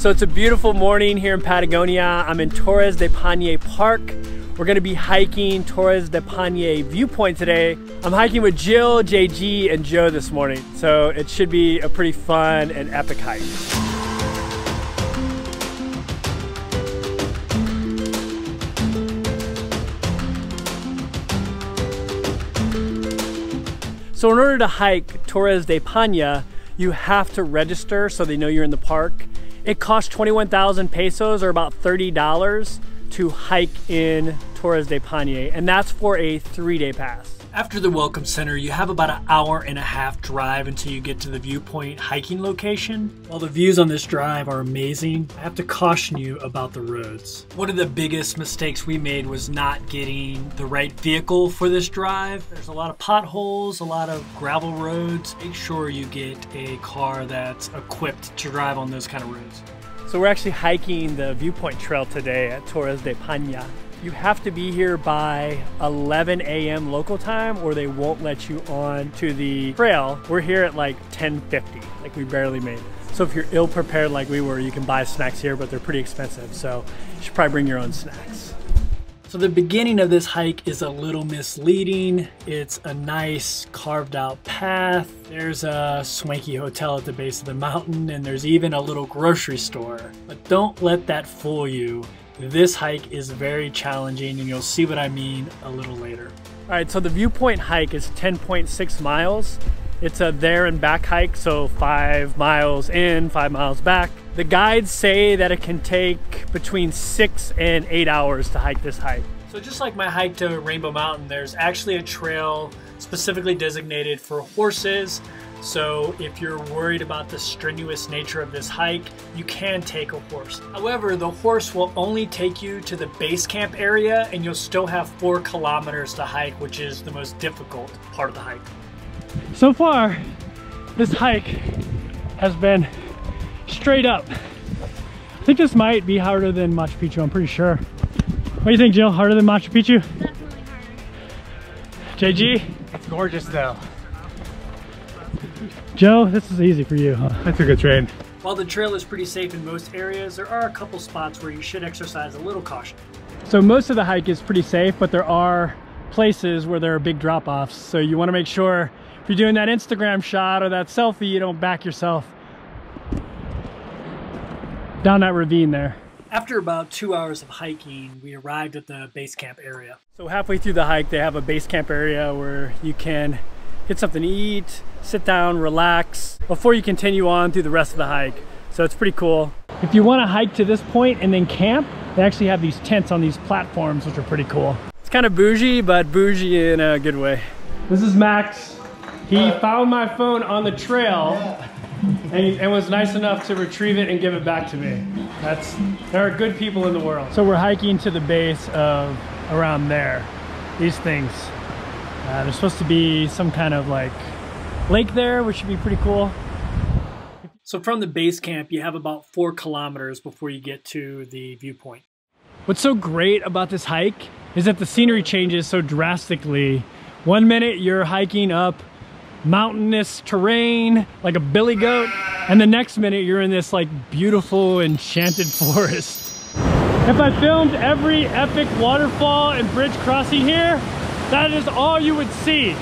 So it's a beautiful morning here in Patagonia. I'm in Torres Del Paine Park. We're gonna be hiking Torres Del Paine viewpoint today. I'm hiking with Jill, JG, and Joe this morning. So it should be a pretty fun and epic hike. So in order to hike Torres Del Paine, you have to register so they know you're in the park. It costs 21,000 pesos or about $30 to hike in Torres Del Paine, and that's for a 3-day pass. After the Welcome Center, you have about an hour and a half drive until you get to the viewpoint hiking location. While the views on this drive are amazing, I have to caution you about the roads. One of the biggest mistakes we made was not getting the right vehicle for this drive. There's a lot of potholes, a lot of gravel roads. Make sure you get a car that's equipped to drive on those kind of roads. So we're actually hiking the viewpoint trail today at Torres Del Paine. You have to be here by 11 a.m. local time or they won't let you on to the trail. We're here at like 10:50, like we barely made it. So if you're ill prepared like we were, you can buy snacks here, but they're pretty expensive. So you should probably bring your own snacks. So the beginning of this hike is a little misleading. It's a nice carved out path. There's a swanky hotel at the base of the mountain, and there's even a little grocery store. But don't let that fool you. This hike is very challenging, and you'll see what I mean a little later. All right, so the viewpoint hike is 10.6 miles. It's a there and back hike, so 5 miles in, 5 miles back. The guides say that it can take between 6 and 8 hours to hike this hike. So just like my hike to Rainbow Mountain, there's actually a trail specifically designated for horses. So if you're worried about the strenuous nature of this hike, you can take a horse. However, the horse will only take you to the base camp area and you'll still have 4 kilometers to hike, which is the most difficult part of the hike. So far, this hike has been straight up. I think this might be harder than Machu Picchu, I'm pretty sure. What do you think, Jill? Harder than Machu Picchu? Definitely harder. JG? It's gorgeous though. Joe, this is easy for you, huh? I took a train. While the trail is pretty safe in most areas, there are a couple spots where you should exercise a little caution. So most of the hike is pretty safe, but there are places where there are big drop-offs. So you want to make sure if you're doing that Instagram shot or that selfie, you don't back yourself down that ravine there. After about 2 hours of hiking, we arrived at the base camp area. So halfway through the hike, they have a base camp area where you can get something to eat, sit down, relax before you continue on through the rest of the hike. So it's pretty cool. If you want to hike to this point and then camp, they actually have these tents on these platforms, which are pretty cool. It's kind of bougie, but bougie in a good way. This is Max. He found my phone on the trail and was nice enough to retrieve it and give it back to me. There are good people in the world. So we're hiking to the base of around there, these things. There's supposed to be some kind of like lake there, which should be pretty cool. So from the base camp, you have about 4 kilometers before you get to the viewpoint. What's so great about this hike is that the scenery changes so drastically. One minute you're hiking up mountainous terrain like a billy goat, and the next minute you're in this like beautiful enchanted forest. If I filmed every epic waterfall and bridge crossing here, that is all you would see.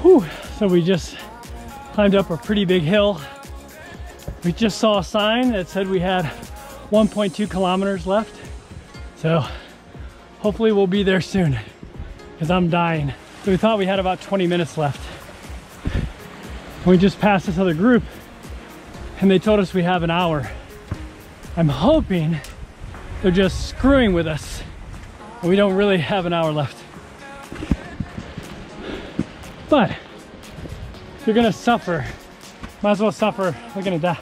Whew. So we just climbed up a pretty big hill. We just saw a sign that said we had 1.2 kilometers left. So hopefully we'll be there soon because I'm dying. So we thought we had about 20 minutes left. We just passed this other group and they told us we have an hour. I'm hoping they're just screwing with us and we don't really have an hour left. But if you're gonna suffer, might as well suffer. We're gonna die.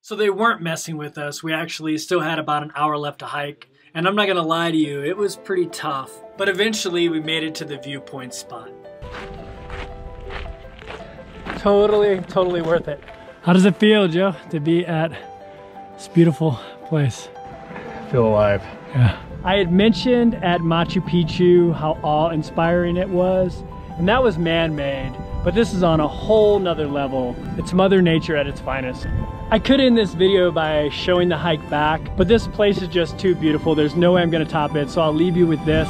So they weren't messing with us. We actually still had about an hour left to hike. And I'm not gonna lie to you, it was pretty tough. But eventually we made it to the viewpoint spot. Totally worth it. How does it feel, Joe, to be at this beautiful place? Feel alive. Yeah. I had mentioned at Machu Picchu how awe-inspiring it was, and that was man-made, but this is on a whole nother level. It's Mother Nature at its finest. I could end this video by showing the hike back, but this place is just too beautiful. There's no way I'm gonna top it, so I'll leave you with this.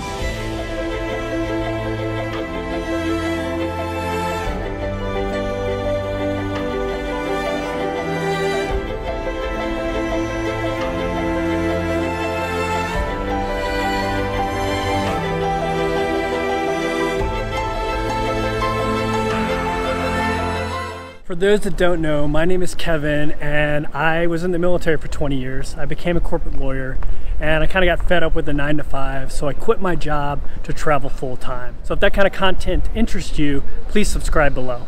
For those that don't know, my name is Kevin and I was in the military for 20 years. I became a corporate lawyer and I kind of got fed up with the 9 to 5, so I quit my job to travel full time. So if that kind of content interests you, please subscribe below.